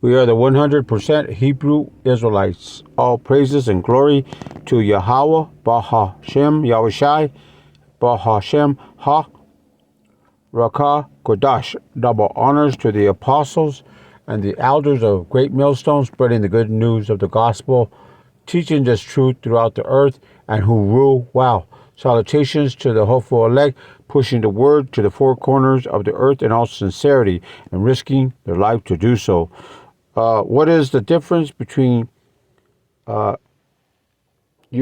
We are the 100% Hebrew Israelites. All praises and glory to Yahweh, Bahashem, Yahushai, Bahashem, Ha, Rakah, Kodash. Double honors to the apostles and the elders of Great Millstone, spreading the good news of the gospel, teaching this truth throughout the earth, and who rule well. Salutations to the hopeful elect, pushing the word to the four corners of the earth in all sincerity and risking their life to do so. What is the difference between you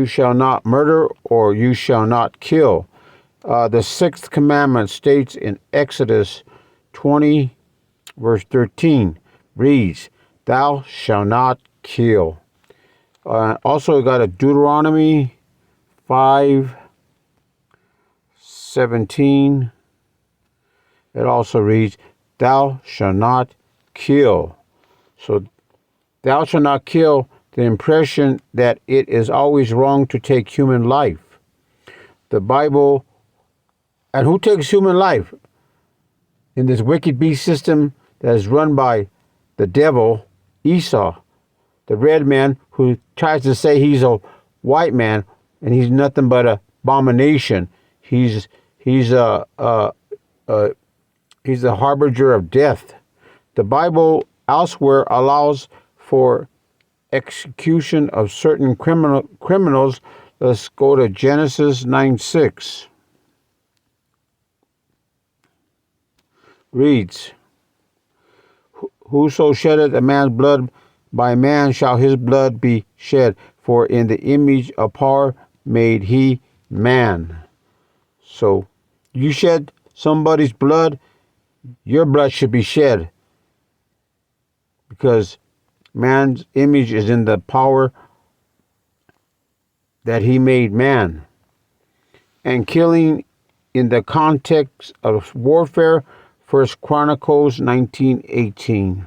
shall not murder or you shall not kill? The sixth commandment states in Exodus 20, verse 13, reads, "Thou shalt not kill." Also, we got a Deuteronomy 5:17. It also reads, "Thou shalt not kill." So, thou shalt not kill, the impression that it is always wrong to take human life. The Bible, and who takes human life? In this wicked beast system that is run by the devil, Esau, the red man who tries to say he's a white man, and he's nothing but an abomination. He's a harbinger of death. The Bible elsewhere allows for execution of certain criminals. Let's go to Genesis 9:6. Reads, "Whoso sheddeth a man's blood, by man shall his blood be shed, for in the image of power made he man." So, you shed somebody's blood, your blood should be shed, because man's image is in the power that he made man. And killing in the context of warfare, 1 Chronicles 19:18.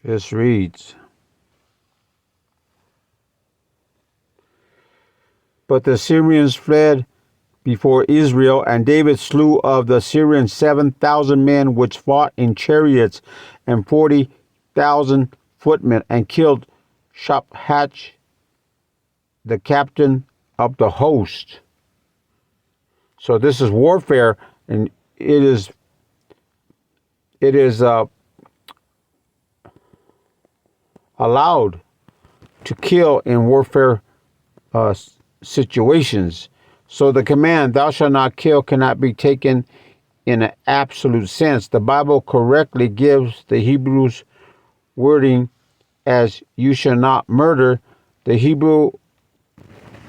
This reads, "But the Syrians fled before Israel, and David slew of the Syrians 7,000 men which fought in chariots, and 40,000 footmen, and killed Shaphach, the captain of the host." So this is warfare, and it is allowed to kill in warfare situations. So the command, "Thou shalt not kill," cannot be taken in an absolute sense. The Bible correctly gives the Hebrews wording as "you shall not murder." The Hebrew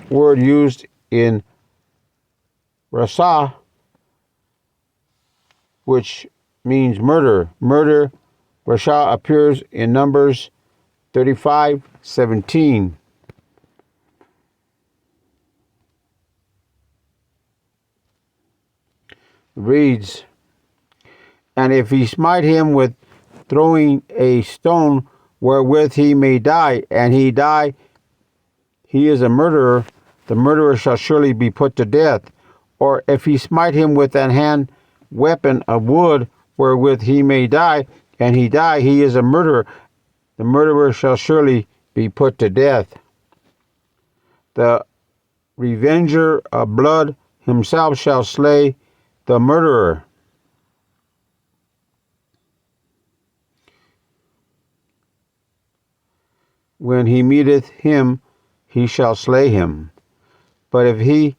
word used in Rasah, which means murder. Murder, Rasha, appears in Numbers 35:17. Reads, "And if he smite him with throwing a stone wherewith he may die, and he die, he is a murderer, the murderer shall surely be put to death. Or if he smite him with an hand weapon of wood wherewith he may die, and he die, he is a murderer, the murderer shall surely be put to death. The revenger of blood himself shall slay the murderer." "When he meeteth him, he shall slay him. But if he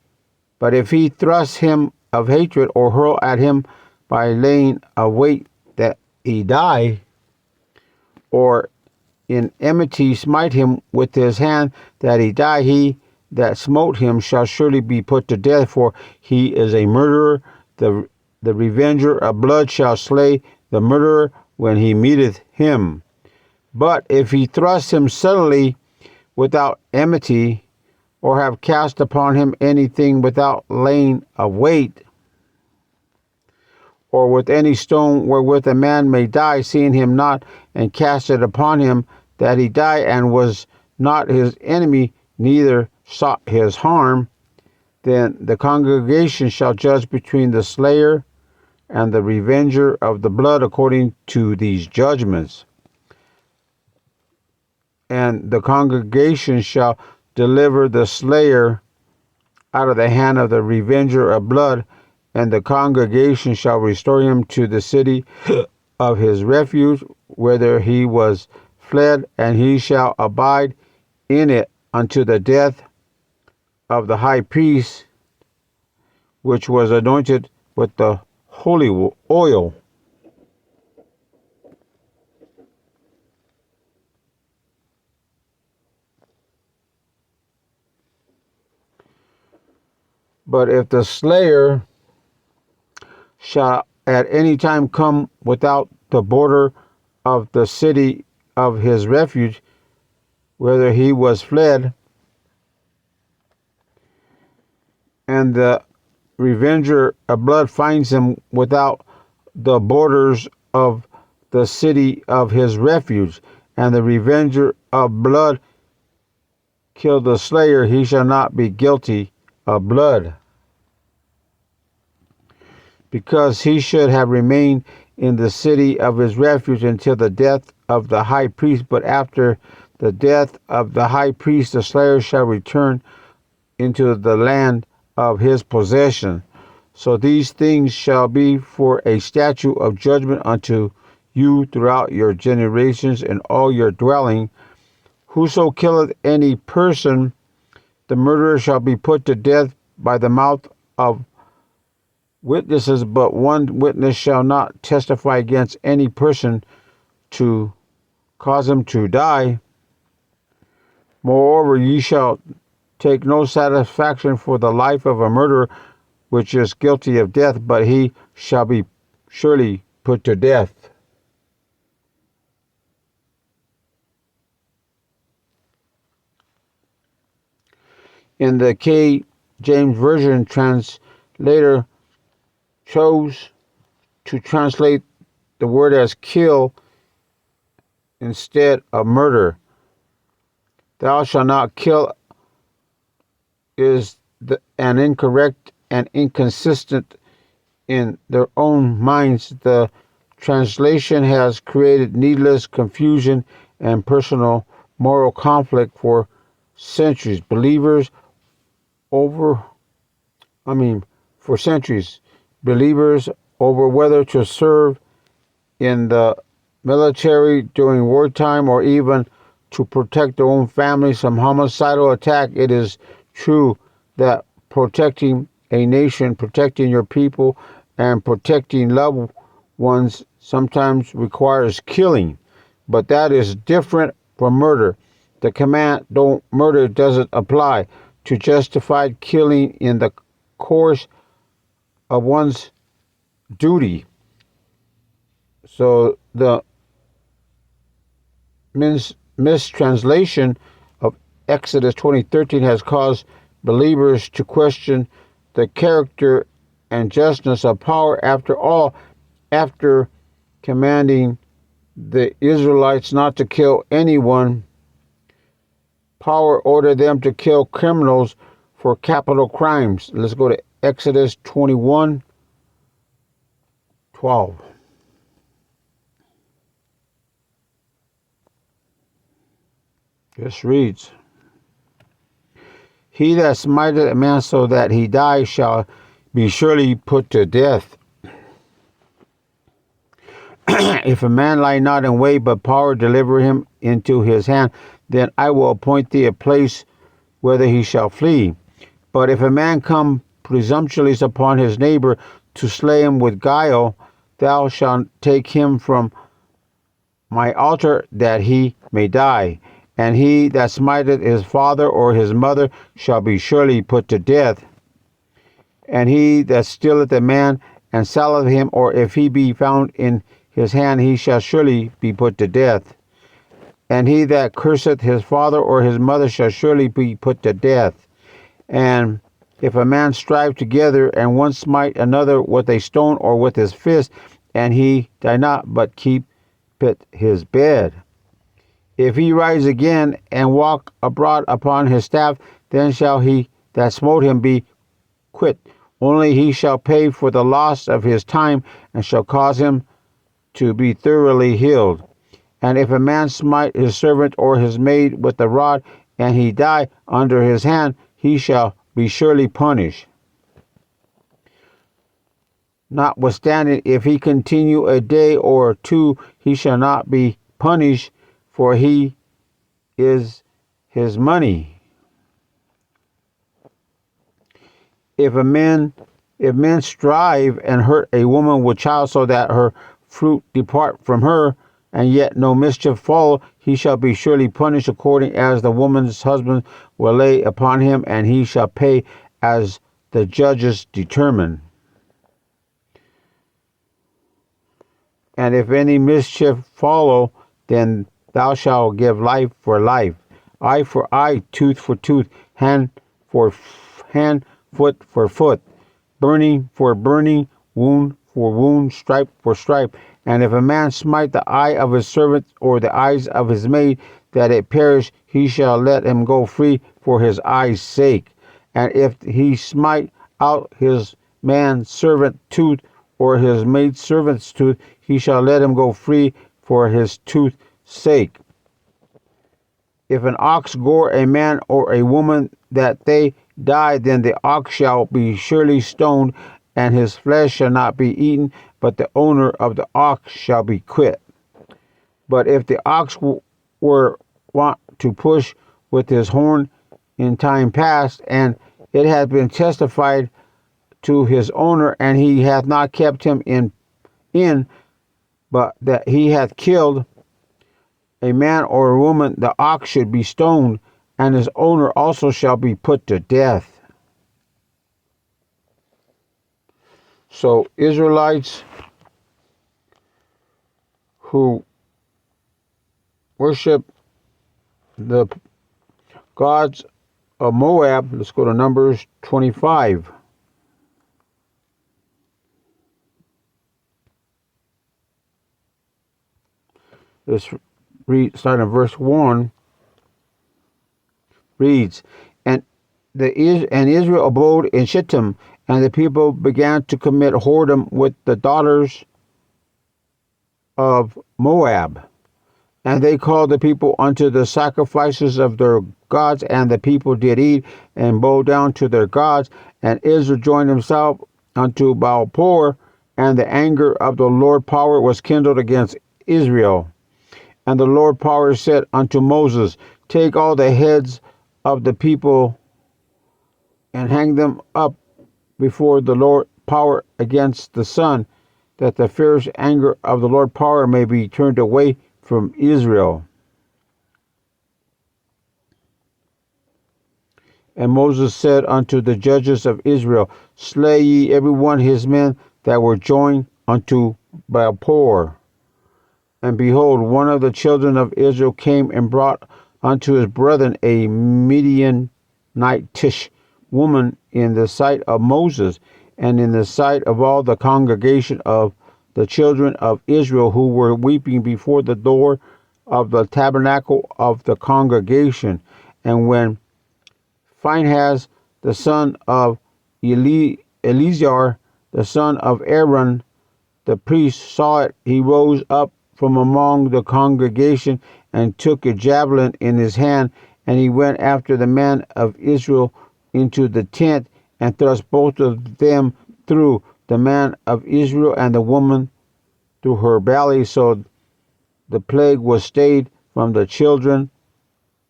thrust him of hatred, or hurl at him by laying a weight that he die, or in enmity smite him with his hand that he die, he that smote him shall surely be put to death, for he is a murderer. The revenger of blood shall slay the murderer when he meeteth him. But if he thrust him suddenly without enmity, or have cast upon him anything without laying a weight, or with any stone wherewith a man may die, seeing him not, and cast it upon him that he die, and was not his enemy, neither sought his harm, then the congregation shall judge between the slayer and the revenger of the blood according to these judgments. And the congregation shall deliver the slayer out of the hand of the revenger of blood, and the congregation shall restore him to the city of his refuge, whither he was fled, and he shall abide in it unto the death of the high priest, which was anointed with the holy oil. But if the slayer shall at any time come without the border of the city of his refuge, whither he was fled, and the revenger of blood finds him without the borders of the city of his refuge, and the revenger of blood kill the slayer, he shall not be guilty of blood, because he should have remained in the city of his refuge until the death of the high priest. But after the death of the high priest, the slayer shall return into the land of his possession. So these things shall be for a statute of judgment unto you throughout your generations in all your dwelling. Whoso killeth any person, the murderer shall be put to death by the mouth of witnesses, but one witness shall not testify against any person to cause him to die. Moreover, ye shall take no satisfaction for the life of a murderer which is guilty of death, but he shall be surely put to death. In the King James Version, translator chose to translate the word as kill instead of murder. Thou shalt not kill is an incorrect and inconsistent in their own minds. The translation has created needless confusion and personal moral conflict for centuries. Believers over whether to serve in the military during wartime or even to protect their own families from homicidal attack. It is true that protecting a nation, protecting your people, and protecting loved ones sometimes requires killing, but that is different from murder. The command "don't murder" doesn't apply to justified killing in the course of one's duty. So the mistranslation of Exodus 20:13 has caused believers to question the character and justness of power. After all, after commanding the Israelites not to kill anyone, power ordered them to kill criminals for capital crimes. Let's go to Exodus 21:12. This reads, He that smiteth a man so that he die shall be surely put to death. If a man lie not in wait, but power deliver him into his hand, then I will appoint thee a place whither he shall flee. But if a man come presumptuously upon his neighbor to slay him with guile, thou shalt take him from my altar that he may die. And he that smiteth his father or his mother shall be surely put to death. And he that stealeth a man and selleth him, or if he be found in his hand, he shall surely be put to death. And he that curseth his father or his mother shall surely be put to death. And if a man strive together, and one smite another with a stone or with his fist, and he die not, but keep his bed, If he rise again and walk abroad upon his staff, then shall he that smote him be quit. Only he shall pay for the loss of his time, and shall cause him to be thoroughly healed. And if a man smite his servant or his maid with the rod, and he die under his hand, he shall be surely punished. Notwithstanding, if he continue a day or two, he shall not be punished, for he is his money. If men strive and hurt a woman with child, so that her fruit depart from her, and yet no mischief follow, he shall be surely punished according as the woman's husband will lay upon him, and he shall pay as the judges determine. And if any mischief follow, then thou shalt give life for life, eye for eye, tooth for tooth, hand for hand, foot for foot, burning for burning, wound for wound, stripe for stripe. And if a man smite the eye of his servant or the eyes of his maid, that it perish, he shall let him go free for his eye's sake. And if he smite out his man's servant tooth or his maid servant's tooth, he shall let him go free for his tooth's sake. If an ox gore a man or a woman that they die, then the ox shall be surely stoned, and his flesh shall not be eaten, but the owner of the ox shall be quit. But if the ox were wont to push with his horn in time past, and it hath been testified to his owner, and he hath not kept him in, but that he hath killed a man or a woman, the ox should be stoned, and his owner also shall be put to death. So Israelites who worship the gods of Moab, let's go to Numbers 25. Let's read, starting in verse 1, reads, And Israel abode in Shittim, and the people began to commit whoredom with the daughters of Moab. And they called the people unto the sacrifices of their gods, and the people did eat and bow down to their gods. And Israel joined himself unto Baal-peor, and the anger of the Lord power was kindled against Israel. And the Lord power said unto Moses, Take all the heads of the people and hang them up before the Lord power against the sun, that the fierce anger of the Lord power may be turned away from Israel. And Moses said unto the judges of Israel, Slay ye every one his men that were joined unto Baal-peor. And behold, one of the children of Israel came and brought unto his brethren a Midianitish woman in the sight of Moses, and in the sight of all the congregation of the children of Israel, who were weeping before the door of the tabernacle of the congregation. And when Phinehas, the son of Eleazar, the son of Aaron, the priest, saw it, he rose up from among the congregation and took a javelin in his hand, and he went after the man of Israel into the tent, and thrust both of them through, the man of Israel and the woman through her belly. So the plague was stayed from the children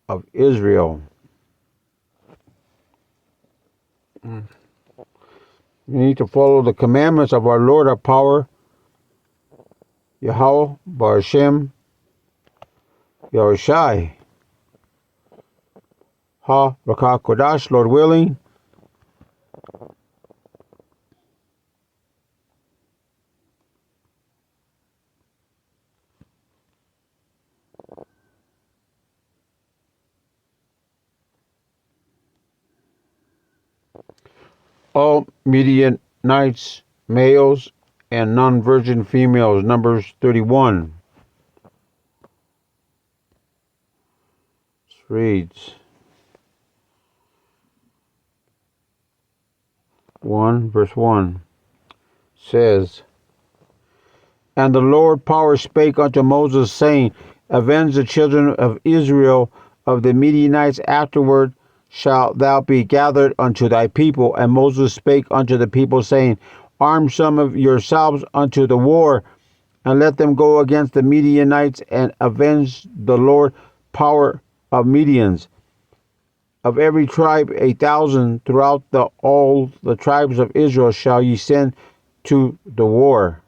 of Israel. We need to follow the commandments of our Lord, our power, Yahweh, Ba'ashem, Yahushai, Ha, Rakah Kodash, Lord willing. All Midianites, males, and non-virgin females, Numbers 31. reads 1 verse 1 says, And the Lord power spake unto Moses, saying, Avenge the children of Israel of the Midianites. Afterward shalt thou be gathered unto thy people. And Moses spake unto the people, saying, Arm some of yourselves unto the war, and let them go against the Midianites, and avenge the Lord power of Midians. Of every tribe 1,000 throughout all the tribes of Israel shall ye send to the war.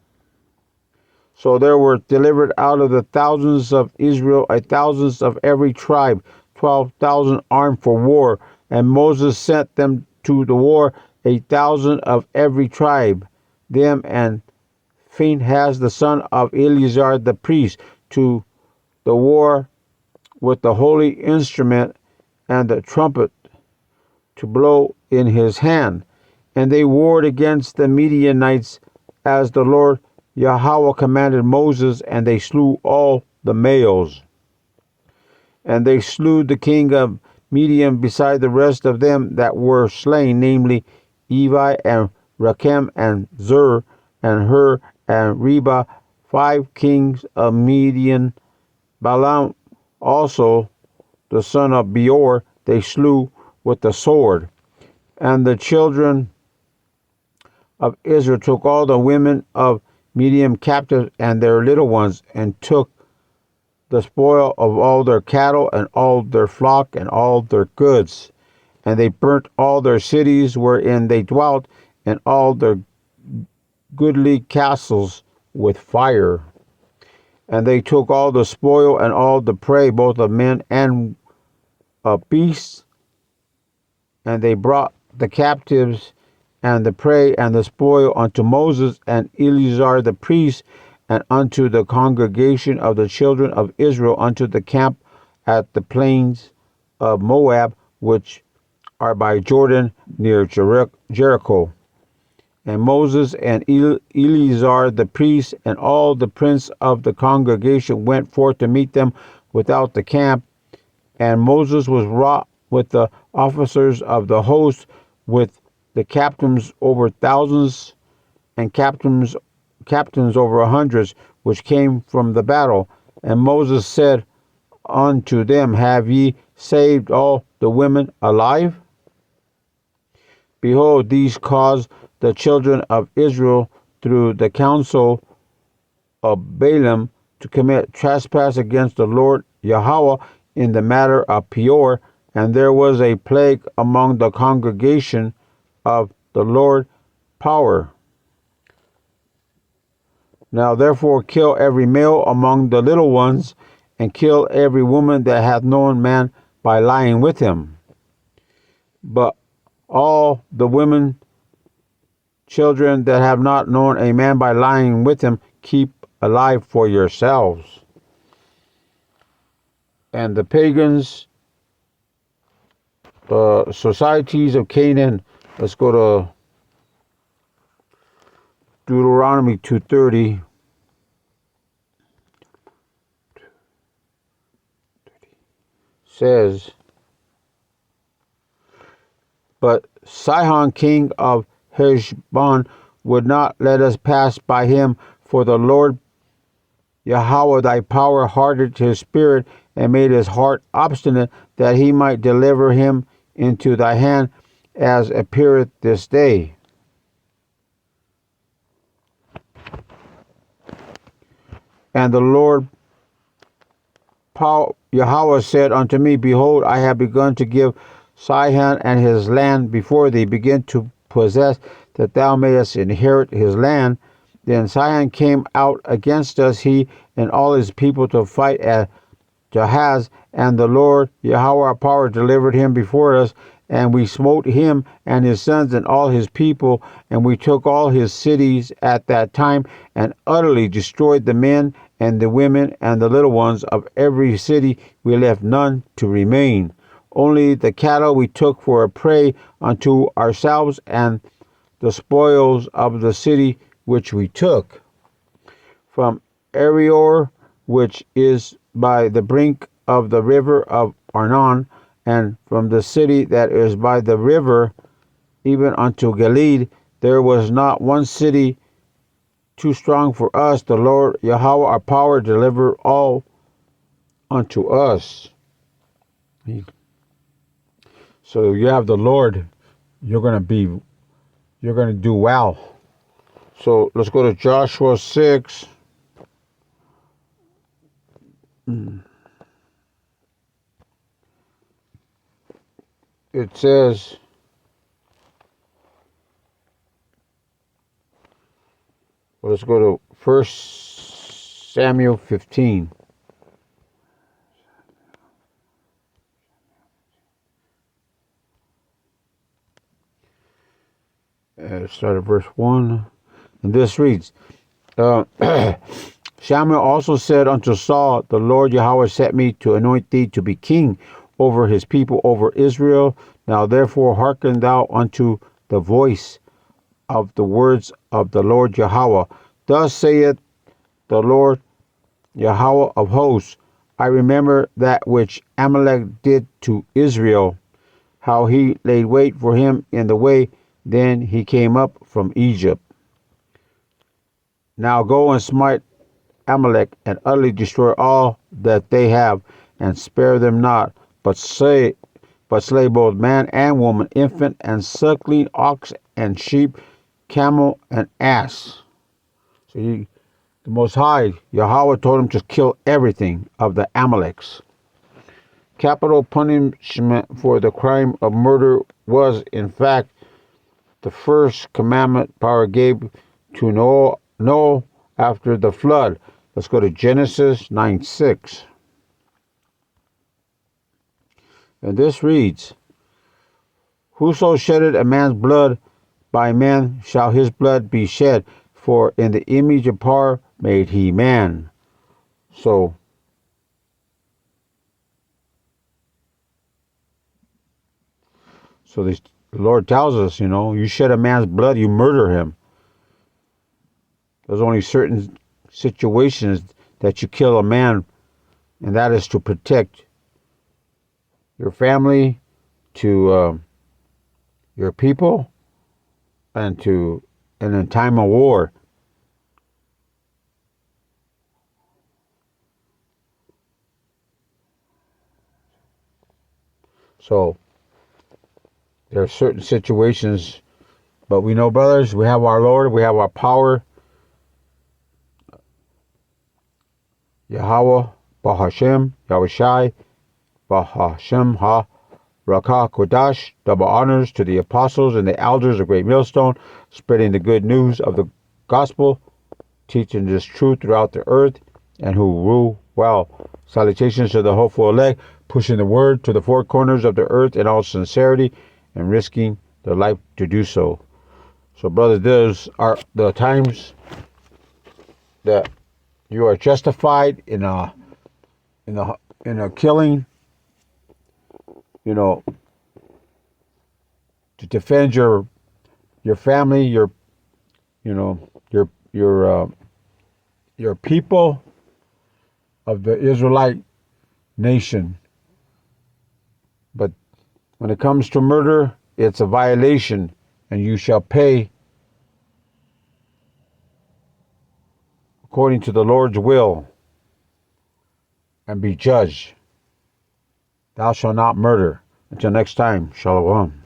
So there were delivered out of the thousands of Israel 1,000 of every tribe, 12,000 armed for war. And Moses sent them to the war, 1,000 of every tribe, them and Phinehas the son of Eleazar the priest, to the war with the holy instrument and the trumpet to blow in his hand. And they warred against the Midianites as the Lord Yahweh commanded Moses, and they slew all the males. And they slew the king of Midian beside the rest of them that were slain, namely Evi and Rechem and Zur and Hur and Reba, 5 kings of Midian. Balaam also, the son of Beor, they slew with the sword. And the children of Israel took all the women of Midian captives and their little ones, and took the spoil of all their cattle and all their flock and all their goods. And they burnt all their cities wherein they dwelt, and all their goodly castles with fire. And they took all the spoil and all the prey, both of men and of beasts. And they brought the captives and the prey and the spoil unto Moses and Eleazar the priest, and unto the congregation of the children of Israel, unto the camp at the plains of Moab, which are by Jordan near Jericho. And Moses and Eleazar the priest and all the prince of the congregation went forth to meet them without the camp. And Moses was wroth with the officers of the host, with the captains over thousands and captains over hundreds, which came from the battle. And Moses said unto them, Have ye saved all the women alive? Behold, these caused the children of Israel through the counsel of Balaam to commit trespass against the Lord Yahweh in the matter of Peor. And there was a plague among the congregation of the Lord power. Now therefore kill every male among the little ones, and kill every woman that hath known man by lying with him. But all the women, children that have not known a man by lying with him, keep alive for yourselves. And the pagans, the societies of Canaan. Let's go to Deuteronomy 2:30. Says, But Sihon king of Heshbon would not let us pass by him, for the Lord Yahweh thy power hardened his spirit, and made his heart obstinate, that he might deliver him into thy hand, as appeareth this day. And the Lord Yahweh said unto me, Behold, I have begun to give Sihon and his land before thee. Begin to possess, that thou mayest inherit his land. Then Sihon came out against us, he and all his people, to fight at Jahaz, and the Lord Yahweh our power delivered him before us, and we smote him and his sons and all his people, and we took all his cities at that time, and utterly destroyed the men and the women and the little ones of every city. We left none to remain. Only the cattle we took for a prey unto ourselves, and the spoils of the city which we took. From Arior, which is by the brink of the river of Arnon, and from the city that is by the river, even unto Gilead, there was not one city too strong for us. The Lord Yahweh our power deliver all unto us. So you have the Lord, you're gonna do well. So let's go to Joshua 6. It says, well, let's go to 1 Samuel 15. Start at verse 1. And this reads, Samuel also said unto Saul, the Lord Yahweh sent me to anoint thee to be king over his people, over Israel. Now therefore hearken thou unto the voice of the words of the Lord Yahweh. Thus saith the Lord Yahweh of hosts, I remember that which Amalek did to Israel, how he laid wait for him in the way, then he came up from Egypt. Now go and smite Amalek, and utterly destroy all that they have, and spare them not, but slay both man and woman, infant and suckling, ox and sheep, camel and ass. So the Most High, Yahweh, told him to kill everything of the Amaleks. Capital punishment for the crime of murder was, in fact, the first commandment power gave to Noah after the flood. Let's go to Genesis 9:6. And this reads, Whoso sheddeth a man's blood, by man shall his blood be shed, for in the image of power made he man. So the Lord tells us, you shed a man's blood, you murder him. There's only certain situations that you kill a man, and that is to protect your family, to your people, and in time of war. So there are certain situations, but we know, brothers, we have our Lord, we have our power. Yahweh, Bahashem, Yahushai, Bahashem Ha, Rakah Kodash, double honors to the apostles and the elders of Great Millstone, spreading the good news of the gospel, teaching this truth throughout the earth, and who rule well. Salutations to the hopeful elect, pushing the word to the four corners of the earth in all sincerity and risking their life to do so. So, brothers, those are the times that you are justified in a killing, to defend your family, your people of the Israelite nation. But when it comes to murder, it's a violation, and you shall pay according to the Lord's will and be judged. Thou shalt not murder. Until next time, Shalom.